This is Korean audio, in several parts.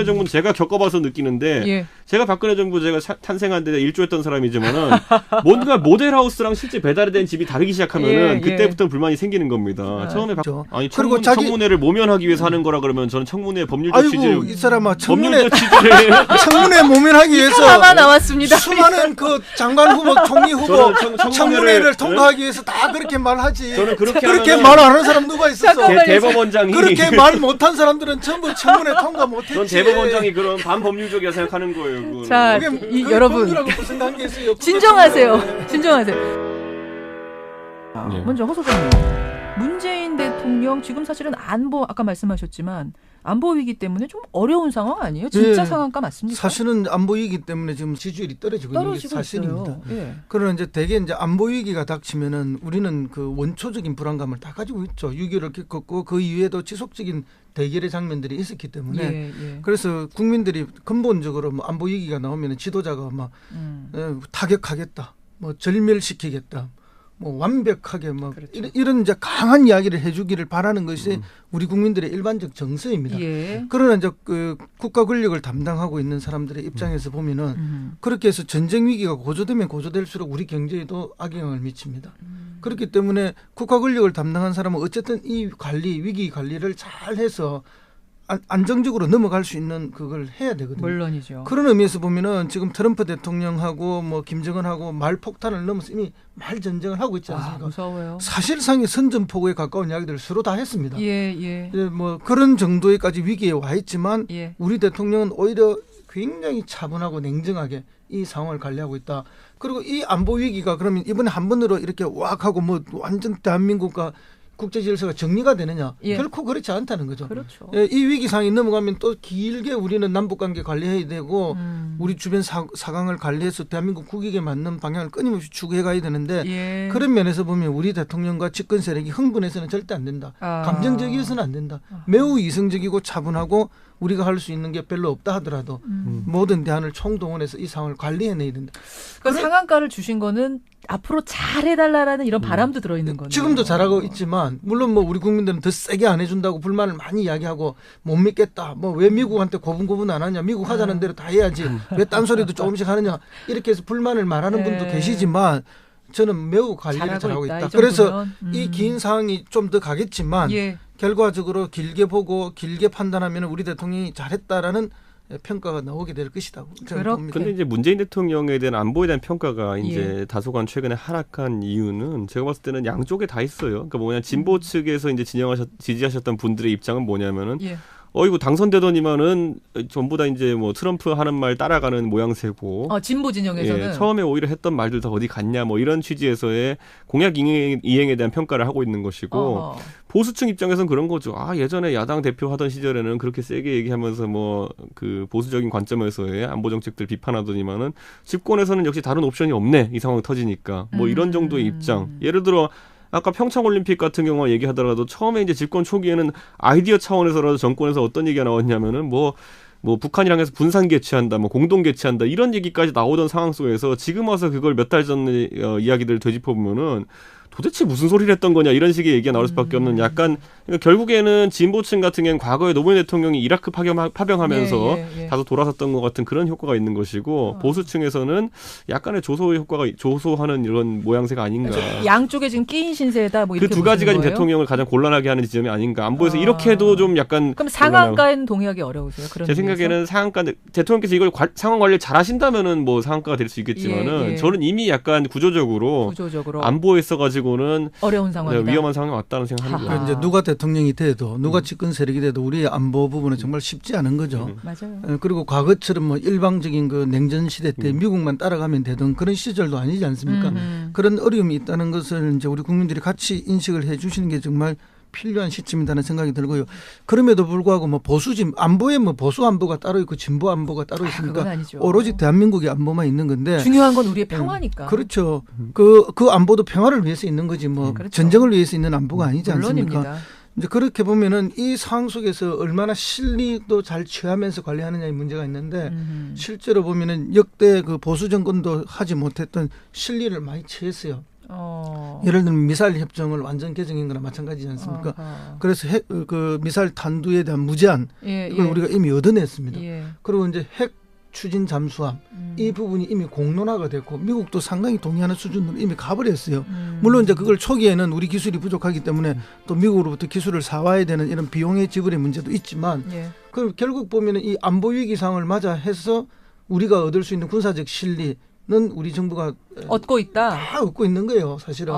정부는 제가 겪어봐서 느끼는데 예. 제가 박근혜 정부 제가 탄생한 데 일조했던 사람이지만은 뭔가 모델하우스랑 실제 배달이 된 집이 다르기 시작하면은 그때부터 불만이 생기는 겁니다. 처음에 아니 그리고 청문회를 모면하기 위해서 하는 거라 그러면 저는 청문회 법률적 취지를 이 사람아 법률적 취지를 청문회 모면하기 위해서 하나 나왔습니다. 수많은 그 장관 후보, 총리 후보 청문회를 통과하기 위해서 다 그렇게 말하지. 저는 그렇게 말 안 하는 사람 누가 있었어? 대법원장이 그렇게 말 못한 사람들은 전부 청문회 통과 못했지. 전 대법원장이 그런 반법률적이라 생각하는 거예요. 그거는. 자, 여러분 진정하세요. 진정하세요. 먼저 허 소장님, 문재인 대통령 지금 사실은 안보 아까 말씀하셨지만 안보 위기 때문에 좀 어려운 상황 아니에요? 진짜 상황가 맞습니까? 사실은 안보 위기 때문에 지금 지지율이 떨어지고 있는 게 사실입니다. 그러나 이제 대개 이제 안보 위기가 닥치면은 우리는 그 원초적인 불안감을 다 가지고 있죠. 6.25를 겪었고 그 이후에도 지속적인 대결의 장면들이 있었기 때문에 그래서 국민들이 근본적으로 뭐 안보 위기가 나오면 지도자가 막 타격하겠다, 뭐 절멸시키겠다, 뭐 완벽하게 뭐 이런 이제 강한 이야기를 해주기를 바라는 것이 우리 국민들의 일반적 정서입니다. 그러나 이제 그 국가 권력을 담당하고 있는 사람들의 입장에서 보면은 그렇게 해서 전쟁 위기가 고조되면 고조될수록 우리 경제에도 악영향을 미칩니다. 그렇기 때문에 국가 권력을 담당한 사람은 어쨌든 이 위기 관리를 잘 해서 안정적으로 넘어갈 수 있는 그걸 해야 되거든요. 물론이죠. 그런 의미에서 보면은 지금 트럼프 대통령하고 뭐 김정은하고 말폭탄을 넘어서 이미 말전쟁을 하고 있지 않습니까? 무서워요. 사실상의 선전포고에 가까운 이야기들을 서로 다 했습니다. 뭐 그런 정도에까지 위기에 와 있지만 우리 대통령은 오히려 굉장히 차분하고 냉정하게 이 상황을 관리하고 있다. 그리고 이 안보 위기가 그러면 이번에 한 번으로 이렇게 왁 하고 뭐 완전 대한민국과 국제 질서가 정리가 되느냐? 결코 그렇지 않다는 거죠. 그렇죠. 이 위기 상황이 넘어가면 또 길게 우리는 남북 관계 관리해야 되고 우리 주변 사강을 관리해서 대한민국 국익에 맞는 방향을 끊임없이 추구해 가야 되는데 그런 면에서 보면 우리 대통령과 집권 세력이 흥분해서는 절대 안 된다. 감정적이어서는 안 된다. 매우 이성적이고 차분하고 우리가 할 수 있는 게 별로 없다 하더라도 모든 대안을 총동원해서 이 상황을 관리해내야 된다. 그 상한가를 주신 거는 앞으로 잘해달라는 이런 바람도 들어있는 거네요. 지금도 잘하고 있지만 물론 뭐 우리 국민들은 더 세게 안 해준다고 불만을 많이 이야기하고 못 믿겠다. 뭐 왜 미국한테 고분고분 안 하냐. 미국 하자는 대로 다 해야지. 왜 딴소리도 조금씩 하느냐. 이렇게 해서 불만을 말하는 분도 계시지만 저는 매우 관리를 잘하고 있다. 그래서 이 긴 상황이 좀 더 가겠지만 결과적으로 길게 보고 길게 판단하면 우리 대통령이 잘했다라는 평가가 나오게 될 것이다. 그런데 이제 문재인 대통령에 대한 안보에 대한 평가가 이제 다소간 최근에 하락한 이유는 제가 봤을 때는 양쪽에 다 있어요. 그러니까 뭐냐 진보 측에서 이제 지지하셨던 분들의 입장은 뭐냐면은 이거 당선되더니만은 전부 다 이제 뭐 트럼프 하는 말 따라가는 모양새고. 진보 진영에서는 처음에 오히려 했던 말들 다 어디 갔냐 뭐 이런 취지에서의 공약 이행에 대한 평가를 하고 있는 것이고 보수층 입장에서는 그런 거죠. 예전에 야당 대표 하던 시절에는 그렇게 세게 얘기하면서 뭐 그 보수적인 관점에서의 안보 정책들 비판하더니만은 집권에서는 역시 다른 옵션이 없네 이 상황이 터지니까 뭐 이런 정도의 입장. 예를 들어. 아까 평창올림픽 같은 경우만 얘기하더라도 처음에 이제 집권 초기에는 아이디어 차원에서라도 정권에서 어떤 얘기가 나왔냐면은 뭐 북한이랑 해서 분산 개최한다, 뭐 공동 개최한다 이런 얘기까지 나오던 상황 속에서 지금 와서 그걸 몇 달 전의 이야기들을 되짚어 보면은 도대체 무슨 소리를 했던 거냐 이런 식의 얘기가 나올 수밖에 없는 약간 그러니까 결국에는 진보층 같은 경우는 과거에 노무현 대통령이 이라크 파병하면서 다소 돌아섰던 것 같은 그런 효과가 있는 것이고 보수층에서는 약간의 조소하는 이런 모양새가 아닌가. 양쪽에 지금 끼인 신세다 뭐 이렇게 그 두 가지가 지금 대통령을 가장 곤란하게 하는 지점이 아닌가. 안보에서 이렇게 해도 좀 약간. 그럼 상한가에는 동의하기 어려우세요? 그런 제 생각에는 상한가 대통령께서 이걸 상황 관리를 잘하신다면은 뭐 상한가가 될 수 있겠지만은 저는 이미 약간 구조적으로 안보에 있어가지고 어려운 상황이다. 위험한 상황에 왔다는 생각합니다. 이제 누가 대통령이 돼도 누가 집권 세력이 돼도 우리 안보 부분은 정말 쉽지 않은 거죠. 맞아요. 그리고 과거처럼 뭐 일방적인 그 냉전 시대 때 미국만 따라가면 되던 그런 시절도 아니지 않습니까? 그런 어려움이 있다는 것을 이제 우리 국민들이 같이 인식을 해 주시는 게 정말 필요한 시점이라는 생각이 들고요. 그럼에도 불구하고 뭐 안보에 뭐 보수 안보가 따로 있고 진보 안보가 따로 있으니까 오로지 대한민국의 안보만 있는 건데 중요한 건 우리의 평화니까. 그렇죠. 그 안보도 평화를 위해서 있는 거지 뭐 전쟁을 위해서 있는 안보가 아니지 않습니까? 물론입니다. 이제 그렇게 보면은 이 상황 속에서 얼마나 실리도 잘 취하면서 관리하느냐의 문제가 있는데 실제로 보면은 역대 그 보수 정권도 하지 못했던 실리를 많이 취했어요. 예를 들면 미사일 협정을 완전 개정인 거나 마찬가지지 않습니까? 그래서 그 미사일 탄두에 대한 무제한 이걸 우리가 이미 얻어냈습니다. 그리고 이제 핵 추진 잠수함 이 부분이 이미 공론화가 됐고 미국도 상당히 동의하는 수준으로 이미 가버렸어요. 물론 이제 그걸 초기에는 우리 기술이 부족하기 때문에 또 미국으로부터 기술을 사와야 되는 이런 비용의 지불의 문제도 있지만 그 결국 보면은 이 안보 위기 상황을 맞아 해서 우리가 얻을 수 있는 군사적 실리는 우리 정부가 얻고 있다. 다 얻고 있는 거예요, 사실은.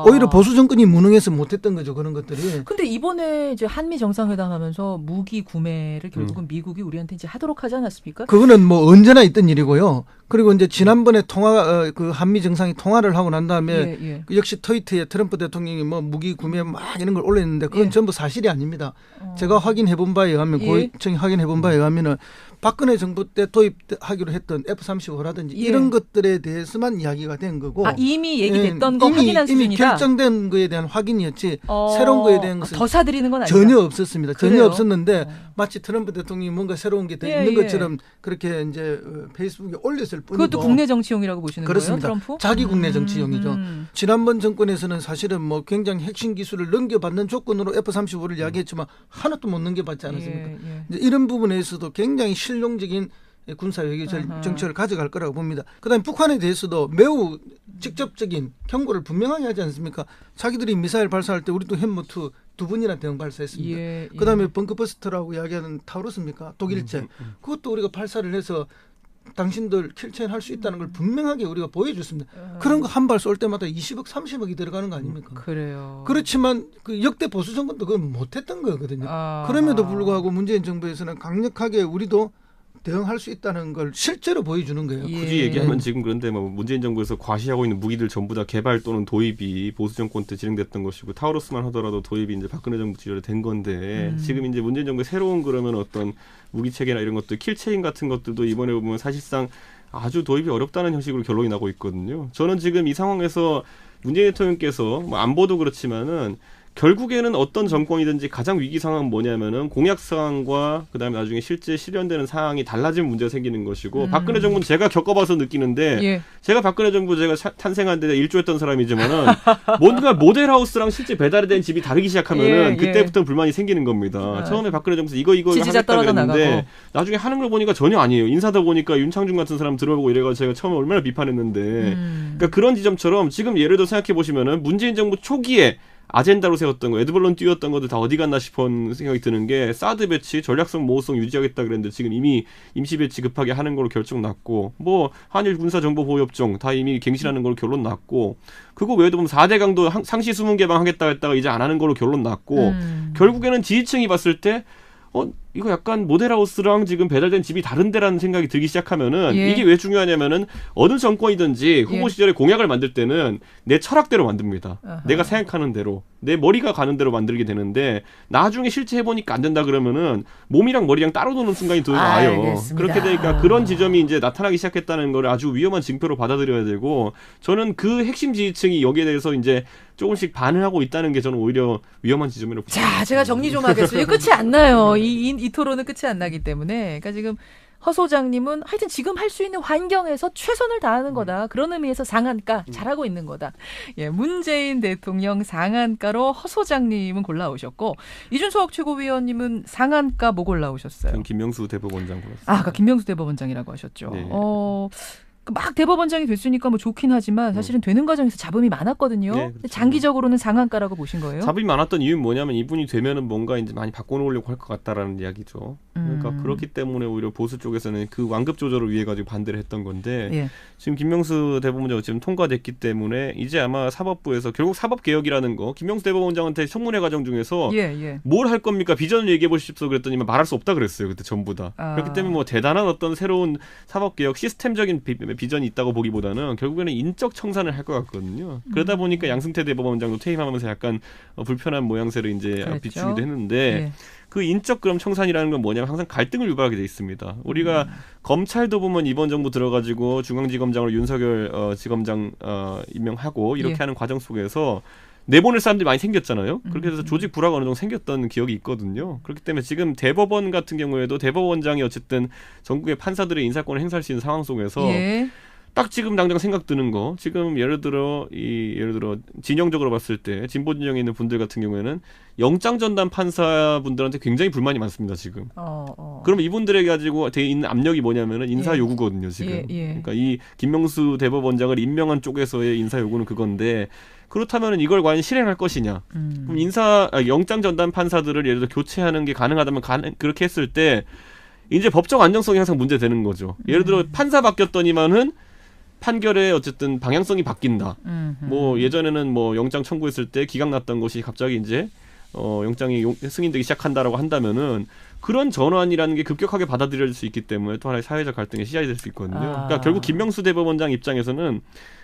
오히려 보수 정권이 무능해서 못했던 거죠, 그런 것들이. 근데 이번에 이제 한미 정상회담 하면서 무기 구매를 결국은 미국이 우리한테 이제 하도록 하지 않았습니까? 그거는 뭐 언제나 있던 일이고요. 그리고 이제 지난번에 그 한미 정상이 통화를 하고 난 다음에 역시 트위터에 트럼프 대통령이 뭐 무기 구매 막 이런 걸 올렸는데 그건 전부 사실이 아닙니다. 제가 확인해 본 바에 의하면 고위층이 확인해 본 바에 의하면은 박근혜 정부 때 도입하기로 했던 F-35라든지 이런 것들에 대해서만 이야기가 된 거고. 이미 얘기됐던 거 확인한 수준이다. 이미 결정된 거에 대한 확인이었지 새로운 거에 대한 것은 더 사들이는 건 아니다. 전혀 없었습니다. 전혀 그래요? 없었는데 마치 트럼프 대통령이 뭔가 새로운 게 더 있는 것처럼 그렇게 이제 페이스북에 올렸을 뿐이고. 그것도 국내 정치용이라고 보시는 그렇습니다. 거예요, 트럼프? 자기 국내 정치용이죠. 지난번 정권에서는 사실은 뭐 굉장히 핵심 기술을 넘겨받는 조건으로 F-35를 이야기했지만 하나도 못 넘겨받지 않았습니까? 이제 이런 부분에서도 굉장히 실용적인 군사외교 정책을 가져갈 거라고 봅니다. 그다음에 북한에 대해서도 매우 직접적인 경고를 분명하게 하지 않습니까? 자기들이 미사일 발사할 때 우리도 햄머2 두 번이나 대응 발사했습니다. 그다음에 벙커버스터라고 이야기하는 타우루스입니까? 독일제. 그것도 우리가 발사를 해서 당신들 킬체인 할 수 있다는 걸 분명하게 우리가 보여줬습니다. 그런 거 한 발 쏠 때마다 20억, 30억이 들어가는 거 아닙니까? 그래요. 그렇지만 그 역대 보수 정권도 그걸 못했던 거거든요. 그럼에도 불구하고 문재인 정부에서는 강력하게 우리도 대응할 수 있다는 걸 실제로 보여주는 거예요. 굳이 얘기하면 지금 그런데 뭐 문재인 정부에서 과시하고 있는 무기들 전부 다 개발 또는 도입이 보수 정권 때 진행됐던 것이고 타우루스만 하더라도 도입이 이제 박근혜 정부 시절에 된 건데 지금 이제 문재인 정부의 새로운 그러면 어떤 무기 체계나 이런 것들 킬체인 같은 것들도 이번에 보면 사실상 아주 도입이 어렵다는 형식으로 결론이 나고 있거든요. 저는 지금 이 상황에서 문재인 대통령께서 뭐 안보도 그렇지만은 결국에는 어떤 정권이든지 가장 위기 상황은 뭐냐면은 공약 사항과 그다음에 나중에 실제 실현되는 상황이 달라지면 문제가 생기는 것이고 박근혜 정부는 제가 겪어봐서 느끼는데 제가 박근혜 정부 제가 탄생한 데 일조했던 사람이지만은 뭔가 모델하우스랑 실제 배달이 된 집이 다르기 시작하면은 그때부터 불만이 생기는 겁니다. 처음에 박근혜 정부에서 이거 하겠다 그랬는데 나중에 하는 걸 보니까 전혀 아니에요. 인사다 보니까 윤창중 같은 사람 들어보고 이래가지고 제가 처음에 얼마나 비판했는데 그러니까 그런 지점처럼 지금 예를 들어 생각해 보시면은 문재인 정부 초기에 아젠다로 세웠던 거, 에드벌론 띄웠던 것들 다 어디 갔나 싶은 생각이 드는 게 사드 배치, 전략성 모호성 유지하겠다 그랬는데 지금 이미 임시 배치 급하게 하는 걸로 결정 났고 뭐 한일 군사 정보 보호 협정 다 이미 갱신하는 걸로 결론 났고 그거 외에도 보면 4대 강도 상시 수문 개방하겠다 했다가 이제 안 하는 걸로 결론 났고 결국에는 지지층이 봤을 때 이거 약간 모델하우스랑 지금 배달된 집이 다른데라는 생각이 들기 시작하면은 이게 왜 중요하냐면은 어느 정권이든지 후보 시절에 공약을 만들 때는 내 철학대로 만듭니다. 내가 생각하는 대로 내 머리가 가는 대로 만들게 되는데 나중에 실제 해보니까 안 된다 그러면은 몸이랑 머리랑 따로 노는 순간이 더 와요. 그렇게 되니까 그런 지점이 이제 나타나기 시작했다는 걸 아주 위험한 징표로 받아들여야 되고 저는 그 핵심 지지층이 여기에 대해서 이제 조금씩 반응하고 있다는 게 저는 오히려 위험한 지점이라고 봅니다. 자, 제가 정리 좀 하겠습니다. 끝이 안 나요. 이 토론은 끝이 안 나기 때문에. 그러니까 지금 허 소장님은 하여튼 지금 할 수 있는 환경에서 최선을 다하는 거다. 그런 의미에서 상한가 잘하고 있는 거다. 문재인 대통령 상한가로 허 소장님은 골라오셨고 이준석 최고위원님은 상한가 뭐 골라오셨어요? 전 김명수 대법원장 골랐습니다. 아까 김명수 대법원장이라고 하셨죠. 네. 막 대법원장이 됐으니까 뭐 좋긴 하지만 사실은 되는 과정에서 잡음이 많았거든요. 네, 그렇죠. 장기적으로는 상한가라고 보신 거예요? 잡음이 많았던 이유는 뭐냐면 이분이 되면은 뭔가 이제 많이 바꿔놓으려고 할 것 같다라는 이야기죠. 그러니까 그렇기 때문에 오히려 보수 쪽에서는 그 완급 조절을 위해 가지고 반대를 했던 건데 지금 김명수 대법원장 지금 통과됐기 때문에 이제 아마 사법부에서 결국 사법 개혁이라는 거 김명수 대법원장한테 청문회 과정 중에서 뭘 할 겁니까 비전을 얘기해 보십시오 그랬더니 말할 수 없다 그랬어요. 그때 전부 다. 그렇기 때문에 뭐 대단한 어떤 새로운 사법 개혁 시스템적인 비전이 있다고 보기보다는 결국에는 인적 청산을 할 것 같거든요. 그러다 보니까 양승태 대법원장도 퇴임하면서 약간 불편한 모양새를 이제 그랬죠? 비추기도 했는데 그 인적 그럼 청산이라는 건 뭐냐면 항상 갈등을 유발하게 돼 있습니다. 우리가 검찰도 보면 이번 정부 들어가지고 중앙지검장으로 윤석열 지검장 임명하고 이렇게 하는 과정 속에서 내보낼 사람들이 많이 생겼잖아요. 그렇게 해서 조직 불화가 어느 정도 생겼던 기억이 있거든요. 그렇기 때문에 지금 대법원 같은 경우에도 대법원장이 어쨌든 전국의 판사들의 인사권을 행사할 수 있는 상황 속에서 딱 지금 당장 생각 드는 거 지금 예를 들어 진영적으로 봤을 때 진보 진영에 있는 분들 같은 경우에는 영장 전담 판사분들한테 굉장히 불만이 많습니다 지금. 그럼 이분들에게 가지고 돼 있는 압력이 뭐냐면은 인사 요구거든요 지금. 그러니까 이 김명수 대법원장을 임명한 쪽에서의 인사 요구는 그건데 그렇다면은 이걸 과연 실행할 것이냐? 그럼 영장 전담 판사들을 예를 들어 교체하는 게 가능하다면 그렇게 했을 때 이제 법적 안정성이 항상 문제되는 거죠. 예를 들어 판사 바뀌었더니만은 판결의 어쨌든 방향성이 바뀐다. 뭐 예전에는 뭐 영장 청구했을 때 기각 났던 것이 갑자기 이제 영장이 승인되기 시작한다라고 한다면은 그런 전환이라는 게 급격하게 받아들여질 수 있기 때문에 또 하나의 사회적 갈등의 시작이 될 수 있거든요. 그러니까 결국 김명수 대법원장 입장에서는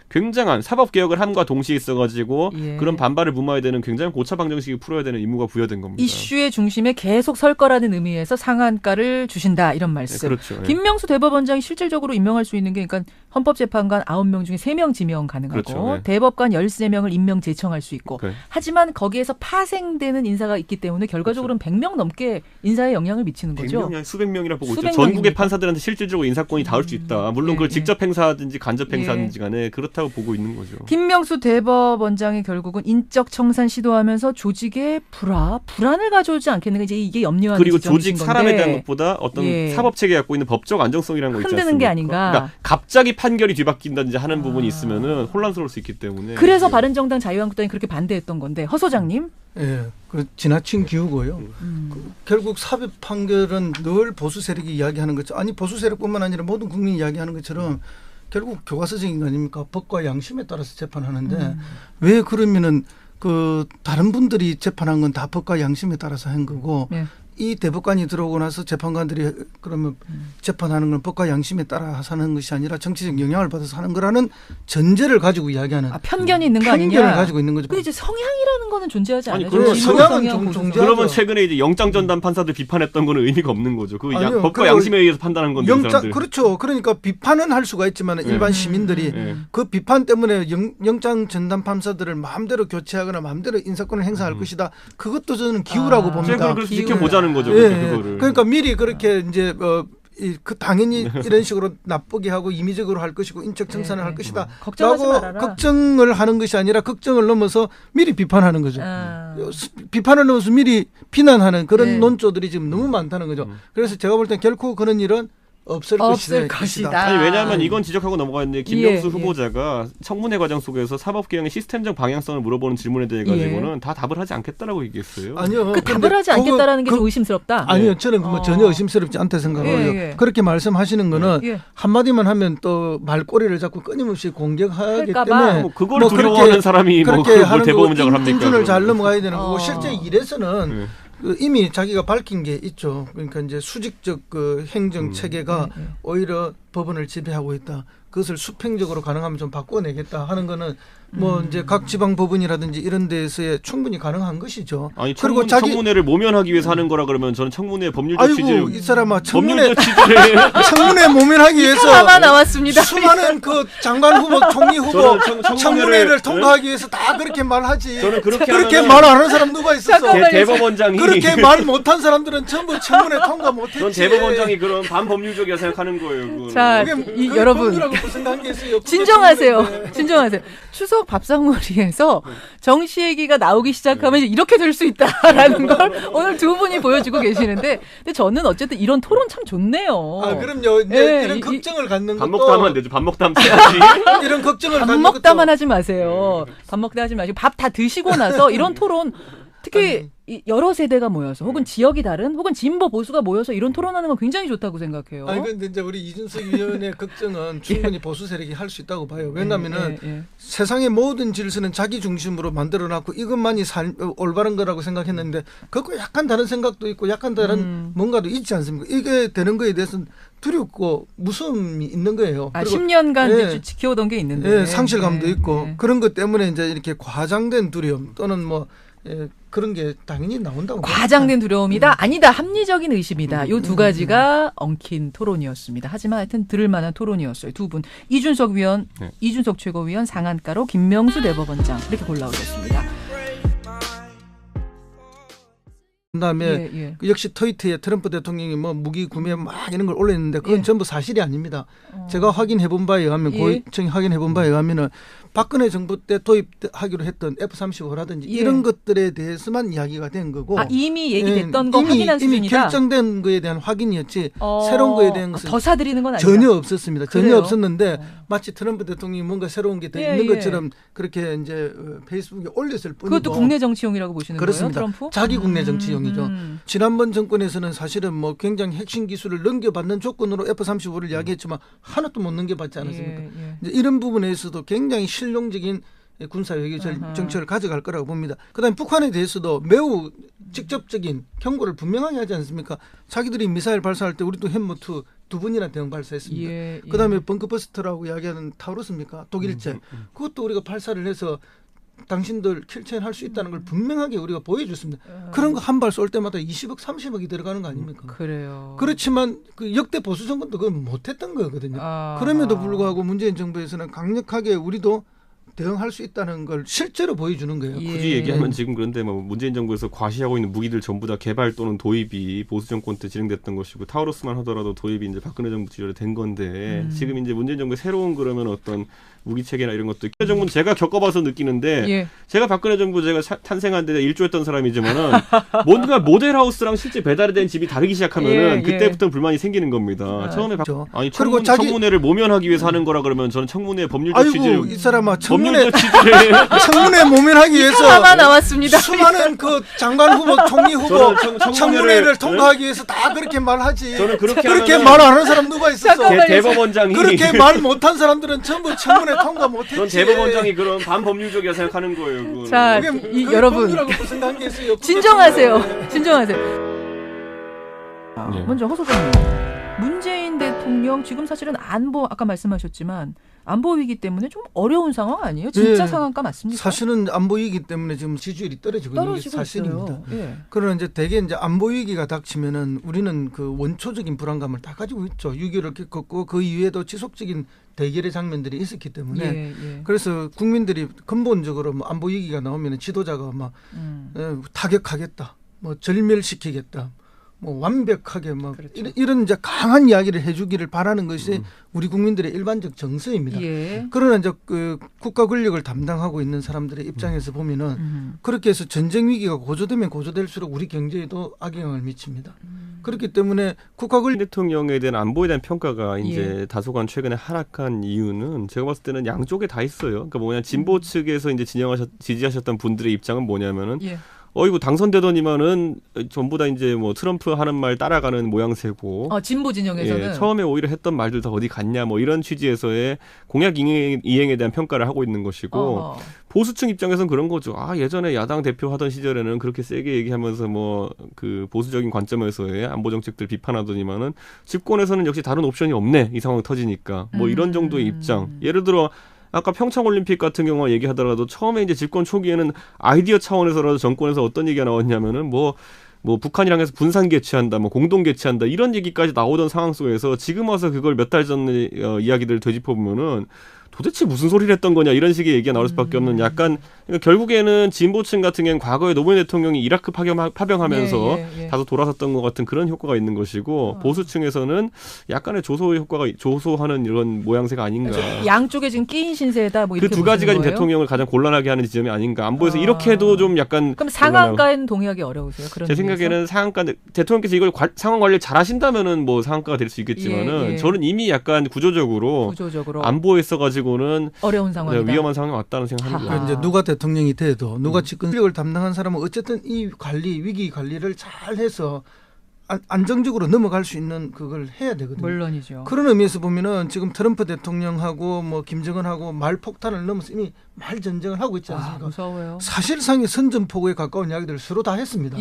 굉장한 사법개혁을 함과 동시에 있어가지고 그런 반발을 무마해야 되는 굉장히 고차 방정식이 풀어야 되는 임무가 부여된 겁니다. 이슈의 중심에 계속 설 거라는 의미에서 상한가를 주신다 이런 말씀. 그렇죠. 김명수 대법원장이 실질적으로 임명할 수 있는 게 그러니까 헌법재판관 9명 중에 3명 지명 가능하고 그렇죠. 대법관 13명을 임명 제청할 수 있고 하지만 거기에서 파생되는 인사가 있기 때문에 결과적으로는 100명 넘게 인사에 영향을 미치는 거죠. 100명이 수백 명이라 보고 있죠. 전국의 판사들한테 실질적으로 인사권이 닿을 수 있다. 물론 그걸 직접 행사하든지 간접 행사하든지 간에 그렇다고 보고 있는 거죠. 김명수 대법원장이 결국은 인적 청산 시도하면서 조직의 불안을 가져오지 않겠는가 이제 이게 염려하는 그리고 지점이신 조직 건데. 사람에 대한 것보다 어떤 사법 체계가 갖고 있는 법적 안정성이라는 거 있지 않습니까? 흔드는 게 아닌가. 그러니까 갑자기 판결이 뒤바뀐다든지 하는 부분이 있으면은 혼란스러울 수 있기 때문에. 그래서 바른정당 자유한국당이 그렇게 반대했던 건데 허 소장님. 예, 그 지나친 기우고요. 결국 사법 판결은 늘 보수 세력이 이야기하는 것처럼 아니 보수 세력뿐만 아니라 모든 국민이 이야기하는 것처럼 결국 교과서적인 거 아닙니까? 법과 양심에 따라서 재판하는데 왜 그러면은 그 다른 분들이 재판한 건 다 법과 양심에 따라서 한 거고 이 대법관이 들어오고 나서 재판관들이 그러면 재판하는 건 법과 양심에 따라 하는 것이 아니라 정치적 영향을 받아서 하는 거라는 전제를 가지고 이야기하는 편견이 있는 거 아니냐? 편견을 가지고 있는 거죠. 근데 이제 성향이라는 거는 존재하지 않아요. 성향은 존재하죠. 그러면 최근에 이제 영장 전담 판사들 비판했던 거는 의미가 없는 거죠. 그 법과 양심에 의해서 판단한 건데. 그렇죠. 그러니까 비판은 할 수가 있지만 일반 시민들이 그 비판 때문에 영장 전담 판사들을 마음대로 교체하거나 마음대로 인사권을 행사할 것이다. 그것도 저는 기우라고 봅니다. 그래서 지켜보자는 거죠. 그거를. 그러니까 미리 그렇게 이제 당연히 이런 식으로 나쁘게 하고 임의적으로 할 것이고 인적 청산을 할 것이다. 걱정하지 말아라. 걱정을 하는 것이 아니라 걱정을 넘어서 미리 비판하는 거죠. 비판을 넘어서 미리 비난하는 그런 논조들이 지금 너무 많다는 거죠. 그래서 제가 볼 땐 결코 그런 일은 없을 것이다. 아니, 왜냐하면 이건 지적하고 넘어갔는데 김명수 후보자가 청문회 과정 속에서 사법개혁의 시스템적 방향성을 물어보는 질문에 대해 가지고는 다 답을 하지 않겠다라고 얘기했어요. 아니요. 답을 하지 않겠다라는 게 좀 의심스럽다. 아니요. 저는 뭐 전혀 의심스럽지 않다 생각하고요. 그렇게 말씀하시는 거는 한마디만 하면 또 말꼬리를 잡고 끊임없이 공격하기 때문에 그걸 두려워하는 사람이 그렇게 대법원장을 합니까? 인준을 잘 넘어가야 되는 거고 실제 일에서는 이미 자기가 밝힌 게 있죠. 그러니까 이제 수직적 그 행정 체계가 오히려 법원을 지배하고 있다. 그것을 수평적으로 가능하면 좀 바꿔내겠다 하는 거는 뭐 이제 각 지방 법원이라든지 이런 데서의 충분히 가능한 것이죠. 아니 그리고 청문회를 모면하기 위해서 하는 거라 그러면 저는 청문회 법률적 취지를 아이고 이 사람아 청문회 모면하기 위해서 나왔습니다. 수많은 그 장관 후보, 총리 후보 청문회를 통과하기 위해서 다 그렇게 말하지. 저는 그렇게 말 안 하는 사람 누가 있었어? 대법원장이 그렇게 말 못한 사람들은 전부 청문회 통과 못했지. 전 대법원장이 그런 반법률적이라 생각하는 거예요. 자, 여러분 진정하세요. 진정하세요. 추석 밥상머리에서 정시 얘기가 나오기 시작하면 이렇게 될 수 있다라는 걸 오늘 두 분이 보여주고 계시는데, 근데 저는 어쨌든 이런 토론 참 좋네요. 그럼요. 이런 걱정을 갖는 밥 것도 먹다 하면 안 되죠. 밥 먹다 하면 해야지. 이런 걱정을 밥 먹다만 하지 마세요. 밥 먹다 하지 마시고 밥 다 드시고 나서 이런 토론 특히 여러 세대가 모여서 혹은 지역이 다른 혹은 진보 보수가 모여서 이런 토론하는 건 굉장히 좋다고 생각해요. 근데 이제 우리 이준석 위원의 걱정은 충분히 보수 세력이 할 수 있다고 봐요. 왜냐하면은 세상의 모든 질서는 자기 중심으로 만들어놨고 이것만이 올바른 거라고 생각했는데 그거 약간 다른 생각도 있고 약간 다른 뭔가도 있지 않습니까? 이게 되는 거에 대해서는 두렵고 무서움이 있는 거예요. 10년간 지켜오던 게 있는데 상실감도 있고 그런 것 때문에 이제 이렇게 과장된 두려움 또는 뭐 그런 게 당연히 나온다고. 과장된 두려움이다? 아니다. 합리적인 의심이다. 이 두 가지가 엉킨 토론이었습니다. 하지만 하여튼 들을 만한 토론이었어요. 두 분. 이준석 최고위원 상한가로 김명수 대법원장 이렇게 골라오셨습니다. 그다음에 역시 트위터에 트럼프 대통령이 뭐 무기 구매 막 이런 걸 올렸는데 그건 전부 사실이 아닙니다. 제가 확인해 본 바에 의하면 고위층이 확인해 본 바에 의하면은 박근혜 정부 때 도입하기로 했던 F-35라든지 이런 것들에 대해서만 이야기가 된 거고 이미 얘기됐던 거 확인한 수준이다. 이미 결정된 거에 대한 확인이었지 새로운 거에 대한 것은 더 사들이는 건 아니다. 전혀 없었습니다. 그래요? 전혀 없었는데 마치 트럼프 대통령이 뭔가 새로운 게 더 있는 것처럼 그렇게 이제 페이스북에 올렸을 뿐이고 그것도 국내 정치용이라고 보시는 그렇습니다. 거예요, 트럼프? 자기 국내 정치용이죠. 지난번 정권에서는 사실은 뭐 굉장히 핵심 기술을 넘겨받는 조건으로 F-35를 이야기했지만 하나도 못 넘겨받지 않았습니까? 이제 이런 부분에서도 굉장히 실용적인 군사 외교 정책을 가져갈 거라고 봅니다. 그다음에 북한에 대해서도 매우 직접적인 경고를 분명하게 하지 않습니까? 자기들이 미사일 발사할 때 우리도 햄머2 두 번이나 대응 발사했습니다. 그다음에 벙커버스터라고 이야기하는 타우루스입니까? 독일제. 그것도 우리가 발사를 해서 당신들 킬체인 할 수 있다는 걸 분명하게 우리가 보여줬습니다. 그런 거 한 발 쏠 때마다 20억, 30억이 들어가는 거 아닙니까? 그래요. 그렇지만 그 역대 보수 정권도 그걸 못했던 거거든요. 그럼에도 불구하고 문재인 정부에서는 강력하게 우리도 대응할 수 있다는 걸 실제로 보여주는 거예요. 굳이 얘기하면 지금 그런데 뭐 문재인 정부에서 과시하고 있는 무기들 전부 다 개발 또는 도입이 보수 정권 때 진행됐던 것이고 타우루스만 하더라도 도입이 이제 박근혜 정부 시절에 된 건데 지금 이제 문재인 정부의 새로운 그러면 어떤 무기 체계나 이런 것도 박근혜 정부는 제가 겪어봐서 느끼는데 제가 박근혜 정부 제가 탄생한 데 일조했던 사람이지만은 뭔가 모델하우스랑 실제 배달이 된 집이 다르기 시작하면은 그때부터 불만이 생기는 겁니다. 처음에 아니 청문회를 모면하기 위해서 하는 거라 그러면 저는 청문회 법률적 취지를 이 사람아 청문회 모면하기 위해서 나왔습니다. 수많은 그 장관 후보, 총리 후보 청문회를 통과하기 위해서 다 그렇게 말하지. 저는 그렇게 말 안 하는 사람 누가 있었어? 대법원장이 그렇게 말 못한 사람들은 전부 청문회 통과 못했지. 전 대법원장이 그런 반법률적이라 생각하는 거예요. 그건. 자, 여러분 진정하세요. 진정하세요. 먼저 허 소장님, 문재인 대통령 지금 사실은 안보 아까 말씀하셨지만 안보 위기 때문에 좀 어려운 상황 아니에요? 진짜 상황가 맞습니까? 사실은 안보 위기 때문에 지금 지지율이 떨어지고 있는 게 사실입니다. 그러나 이제 대개 이제 안보 위기가 닥치면은 우리는 그 원초적인 불안감을 다 가지고 있죠. 6.25를 겪었고 그 이후에도 지속적인 대결의 장면들이 있었기 때문에 그래서 국민들이 근본적으로 뭐 안보 위기가 나오면 지도자가 막 타격하겠다, 뭐 절멸시키겠다. 뭐 완벽하게 막 이런 이제 강한 이야기를 해주기를 바라는 것이 우리 국민들의 일반적 정서입니다. 그러나 이제 그 국가 권력을 담당하고 있는 사람들의 입장에서 보면은 그렇게 해서 전쟁 위기가 고조되면 고조될수록 우리 경제에도 악영향을 미칩니다. 그렇기 때문에 국가 권력 대통령에 대한 안보에 대한 평가가 이제 다소간 최근에 하락한 이유는 제가 봤을 때는 양쪽에 다 있어요. 그러니까 뭐냐 진보 측에서 이제 지지하셨던 분들의 입장은 뭐냐면은. 이거 당선되더니만은 전부 다 이제 뭐 트럼프 하는 말 따라가는 모양새고. 진보 진영에서는. 처음에 오히려 했던 말들 다 어디 갔냐 뭐 이런 취지에서의 공약 이행에 대한 평가를 하고 있는 것이고. 보수층 입장에서는 그런 거죠. 예전에 야당 대표 하던 시절에는 그렇게 세게 얘기하면서 뭐 그 보수적인 관점에서의 안보 정책들 비판하더니만은 집권에서는 역시 다른 옵션이 없네. 이 상황 터지니까. 뭐 이런 정도의 입장. 예를 들어 아까 평창올림픽 같은 경우 얘기하더라도 처음에 이제 집권 초기에는 아이디어 차원에서라도 정권에서 어떤 얘기가 나왔냐면은 뭐 북한이랑 해서 분산 개최한다, 뭐 공동 개최한다 이런 얘기까지 나오던 상황 속에서 지금 와서 그걸 몇 달 전 이야기들을 되짚어 보면은 도대체 무슨 소리를 했던 거냐 이런 식의 얘기가 나올 수밖에 없는 약간 그러니까 결국에는 진보층 같은 경우는 과거에 노무현 대통령이 이라크 파병하면서 다소 돌아섰던 것 같은 그런 효과가 있는 것이고 보수층에서는 약간의 조소하는 이런 모양새가 아닌가. 양쪽에 지금 끼인 신세다 뭐 그 이렇게 두 가지가 지금 거예요? 대통령을 가장 곤란하게 하는 지점이 아닌가. 안보에서 이렇게 해도 좀 약간 그럼 상한가에는 동의하기 어려우세요? 그런 제 생각에는 상한가 대통령께서 이걸 상황 관리를 잘하신다면은 뭐 상한가가 될 수 있겠지만은 저는 이미 약간 구조적으로 안보에 있어가지고는 어려운 상황이다. 위험한 상황에 왔다는 생각합니다. 이제 누가 대통령이 돼도 누가 집권력을 담당한 사람은 어쨌든 이 위기 관리를 잘해서 안정적으로 넘어갈 수 있는 그걸 해야 되거든요. 물론이죠. 그런 의미에서 보면은 지금 트럼프 대통령하고 뭐 김정은하고 말 폭탄을 넘어서 이미 말 전쟁을 하고 있지 않습니까? 무서워요. 사실상의 선전포고에 가까운 이야기들을 서로 다 했습니다.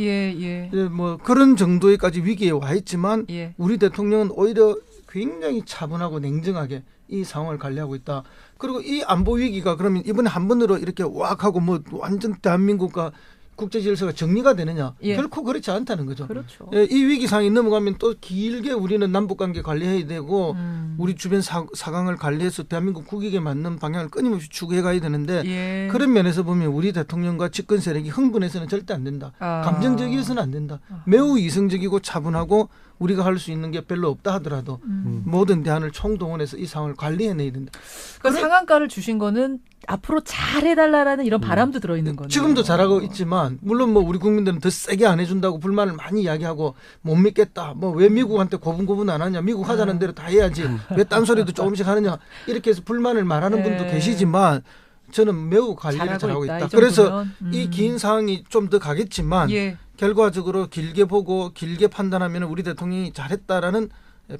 뭐 그런 정도에까지 위기에 와 있지만 우리 대통령은 오히려 굉장히 차분하고 냉정하게 이 상황을 관리하고 있다. 그리고 이 안보 위기가 그러면 이번에 한 번으로 이렇게 왁 하고 뭐 완전 대한민국과 국제 질서가 정리가 되느냐? 예. 결코 그렇지 않다는 거죠. 그렇죠. 이 위기 상황이 넘어가면 또 길게 우리는 남북 관계 관리해야 되고 우리 주변 사강을 관리해서 대한민국 국익에 맞는 방향을 끊임없이 추구해 가야 되는데 예. 그런 면에서 보면 우리 대통령과 집권 세력이 흥분해서는 절대 안 된다. 감정적이어서는 안 된다. 매우 이성적이고 차분하고 우리가 할 수 있는 게 별로 없다 하더라도 모든 대안을 총동원해서 이 상황을 관리해내야 된다. 그러니까 상한가를 주신 거는 앞으로 잘해달라라는 이런 바람도 들어있는 거네요. 지금도 잘하고 있지만 물론 뭐 우리 국민들은 더 세게 안 해준다고 불만을 많이 이야기하고 못 믿겠다. 뭐 왜 미국한테 고분고분 안 하냐. 미국 하자는 대로 다 해야지. 왜 딴소리도 조금씩 하느냐. 이렇게 해서 불만을 말하는 분도 계시지만 저는 매우 관리를 잘하고 있다. 그래서 이 긴 상황이 좀 더 가겠지만 결과적으로 길게 보고 길게 판단하면 우리 대통령이 잘했다라는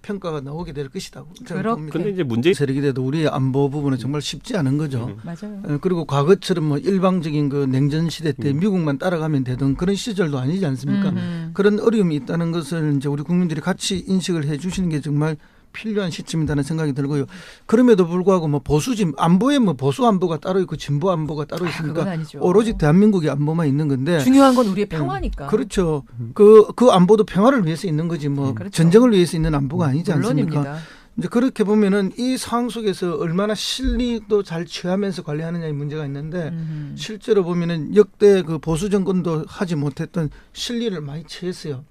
평가가 나오게 될 것이다. 그런데 이제 문제 세력이 돼도 우리 안보 부분은 정말 쉽지 않은 거죠. 맞아요. 그리고 과거처럼 뭐 일방적인 그 냉전 시대 때 미국만 따라가면 되던 그런 시절도 아니지 않습니까? 그런 어려움이 있다는 것을 이제 우리 국민들이 같이 인식을 해 주시는 게 정말 필요한 시점이라는 생각이 들고요. 그럼에도 불구하고 뭐 보수진 안보에 뭐 보수 안보가 따로 있고 진보 안보가 따로 있으니까 오로지 대한민국의 안보만 있는 건데 중요한 건 우리의 평화니까. 그렇죠. 그 안보도 평화를 위해서 있는 거지 뭐 그렇죠. 전쟁을 위해서 있는 안보가 아니지 않습니까? 물론입니다. 이제 그렇게 보면은 이 상황 속에서 얼마나 실리도 잘 취하면서 관리하느냐의 문제가 있는데 실제로 보면은 역대 그 보수 정권도 하지 못했던 실리를 많이 취했어요.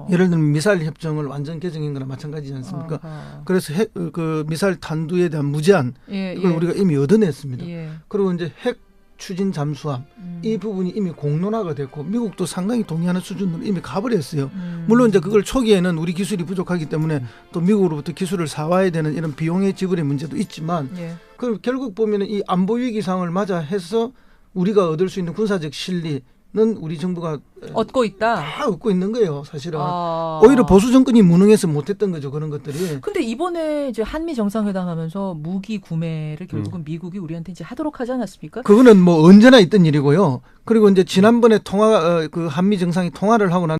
예를 들면 미사일 협정을 완전 개정한 거나 마찬가지지 않습니까? 그래서 그 미사일 탄두에 대한 무제한 이걸 우리가 이미 얻어냈습니다. 그리고 이제 핵 추진 잠수함 이 부분이 이미 공론화가 됐고 미국도 상당히 동의하는 수준으로 이미 가버렸어요. 물론 이제 그걸 초기에는 우리 기술이 부족하기 때문에 또 미국으로부터 기술을 사와야 되는 이런 비용의 지불의 문제도 있지만 그럼 결국 보면은 이 안보 위기 상황을 맞아 해서 우리가 얻을 수 있는 군사적 실리 는 우리 정부가 얻고 있다. 다 얻고 있는 거예요, 사실은. 오히려 보수 정권이 무능해서 못했던 거죠, 그런 것들이. 근데 이번에 이제 한미 정상회담 하면서 무기 구매를 결국은 미국이 우리한테 이제 하도록 하지 않았습니까? 그거는 뭐 언제나 있던 일이고요. 그리고 이제 지난번에 그 한미 정상이 통화를 하고 난